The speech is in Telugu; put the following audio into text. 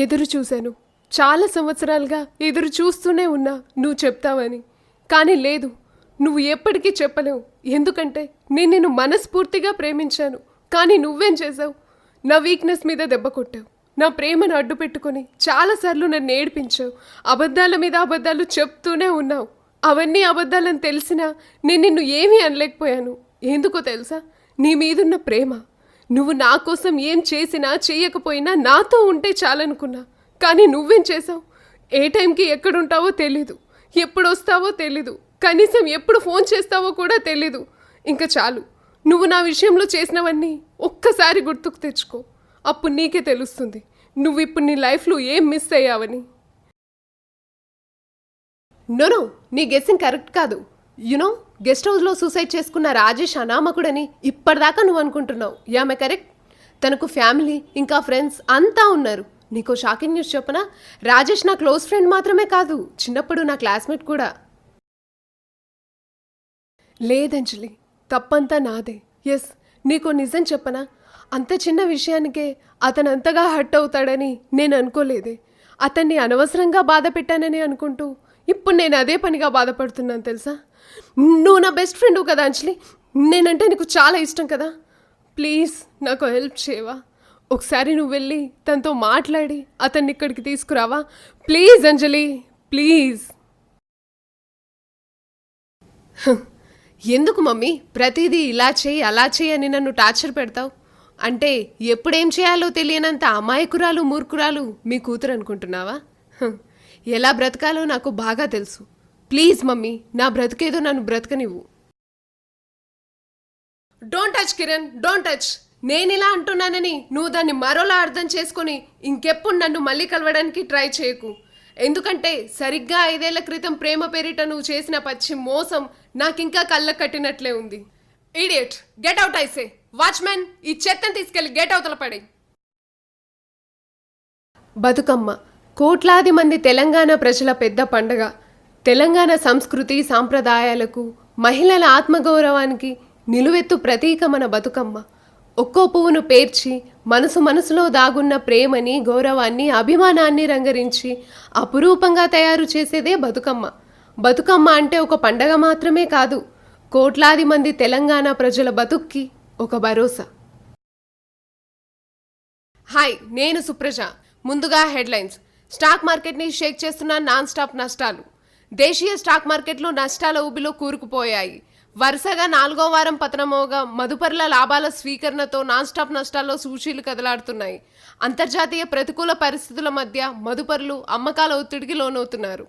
ఎదురు చూశాను. చాలా సంవత్సరాలుగా ఎదురు చూస్తూనే ఉన్నా నువ్వు చెప్తావని. కానీ లేదు, నువ్వు ఎప్పటికీ చెప్పలేవు. ఎందుకంటే నేను నిన్ను మనస్ఫూర్తిగా ప్రేమించాను. కానీ నువ్వేం చేసావు? నా వీక్నెస్ మీద దెబ్బ కొట్టావు. నా ప్రేమను అడ్డు పెట్టుకొని చాలాసార్లు నన్ను ఏడిపించావు. అబద్ధాల మీద అబద్ధాలు చెప్తూనే ఉన్నావు. అవన్నీ అబద్ధాలని తెలిసినా నేను నిన్ను ఏమీ అనలేకపోయాను. ఎందుకో తెలుసా? నీ మీదున్న ప్రేమ. నువ్వు నా కోసం ఏం చేసినా చేయకపోయినా నాతో ఉంటే చాలనుకున్నా. కానీ నువ్వేం చేసావు? ఏ టైంకి ఎక్కడుంటావో తెలీదు, ఎప్పుడు వస్తావో తెలీదు, కనీసం ఎప్పుడు ఫోన్ చేస్తావో కూడా తెలీదు. ఇంకా చాలు, నువ్వు నా విషయంలో చేసినవన్నీ ఒక్కసారి గుర్తుకు తెచ్చుకో. అప్పుడు నీకే తెలుస్తుంది నువ్వు ఇప్పుడు నీ లైఫ్లో ఏం మిస్ అయ్యావని. నో, నీ గెస్సింగ్ కరెక్ట్ కాదు. యునో, గెస్ట్ హౌస్లో సూసైడ్ చేసుకున్న రాజేష్ అనామకుడని ఇప్పటిదాకా నువ్వు అనుకుంటున్నావు. యామే కరెక్ట్? తనకు ఫ్యామిలీ ఇంకా ఫ్రెండ్స్ అంతా ఉన్నారు. నీకో షాకింగ్ న్యూస్ చెప్పనా? రాజేష్ నా క్లోజ్ ఫ్రెండ్ మాత్రమే కాదు, చిన్నప్పుడు నా క్లాస్మేట్ కూడా. లేదంజలి, తప్పంతా నాదే. ఎస్, నీకో నిజం చెప్పనా? అంత చిన్న విషయానికే అతను అంతగా హర్ట్ అవుతాడని నేను అనుకోలేదే. అతన్ని అనవసరంగా బాధ పెట్టానని అనుకుంటూ ఇప్పుడు నేను అదే పనిగా బాధపడుతున్నాను తెలుసా? నువ్వు నా బెస్ట్ ఫ్రెండ్ కదా అంజలి, నేనంటే నీకు చాలా ఇష్టం కదా. ప్లీజ్ నాకు హెల్ప్ చేయవా? ఒకసారి నువ్వు వెళ్ళి తనతో మాట్లాడి అతన్ని ఇక్కడికి తీసుకురావా? Please Anjali, please. ఎందుకు మమ్మీ ప్రతిదీ ఇలా చేయి అలా చేయి అని నన్ను టార్చర్ పెడతావు? అంటే ఎప్పుడేం చేయాలో తెలియనంత అమాయకురాలు మూర్ఖురాలు మీ కూతురు అనుకుంటున్నావా? ఎలా బ్రతకాలో నాకు బాగా తెలుసు. ప్లీజ్ మమ్మీ, నా బ్రతికేదో నన్ను బ్రతకనివ్వు. Don't touch Kiran, don't touch. నేను ఇలా అంటున్నానని నువ్వు దాన్ని మరోలా అర్థం చేసుకొని ఇంకెప్పుడు నన్ను మళ్ళీ కలవడానికి ట్రై చేయకు. ఎందుకంటే సరిగ్గా 5 ఏళ్ల క్రితం ప్రేమ పేరిట నువ్వు చేసిన పచ్చి మోసం నాకింకా కళ్ళ కట్టినట్లే ఉంది. Idiot, get out I say. Watchman, ఈ చెత్తను తీసుకెళ్లి గేట్ అవతల పడే. బతుకమ్మ కోట్లాది మంది తెలంగాణ ప్రజల పెద్ద పండుగ. తెలంగాణ సంస్కృతి సాంప్రదాయాలకు, మహిళల ఆత్మగౌరవానికి నిలువెత్తు ప్రతీక మన బతుకమ్మ. ఒక్కో పువ్వును పేర్చి మనసులో దాగున్న ప్రేమని, గౌరవాన్ని, అభిమానాన్ని రంగరించి అపురూపంగా తయారు చేసేదే బతుకమ్మ. బతుకమ్మ అంటే ఒక పండగ మాత్రమే కాదు, కోట్లాది మంది తెలంగాణ ప్రజల బతుక్కి ఒక భరోసా. హాయ్, నేను సుప్రజ. ముందుగా హెడ్లైన్స్. స్టాక్ మార్కెట్ని షేక్ చేస్తున్న నాన్ స్టాప్ నష్టాలు. దేశీయ స్టాక్ మార్కెట్లు నష్టాల ఊబిలో కూరుకుపోయాయి. వరుసగా 4వ వారం పతనమోగా మదుపర్ల లాభాల స్వీకరణతో నాన్ స్టాప్ నష్టాల్లో సూచీలు కదలాడుతున్నాయి. అంతర్జాతీయ ప్రతికూల పరిస్థితుల మధ్య మదుపర్లు అమ్మకాల ఒత్తిడికి లోనవుతున్నారు.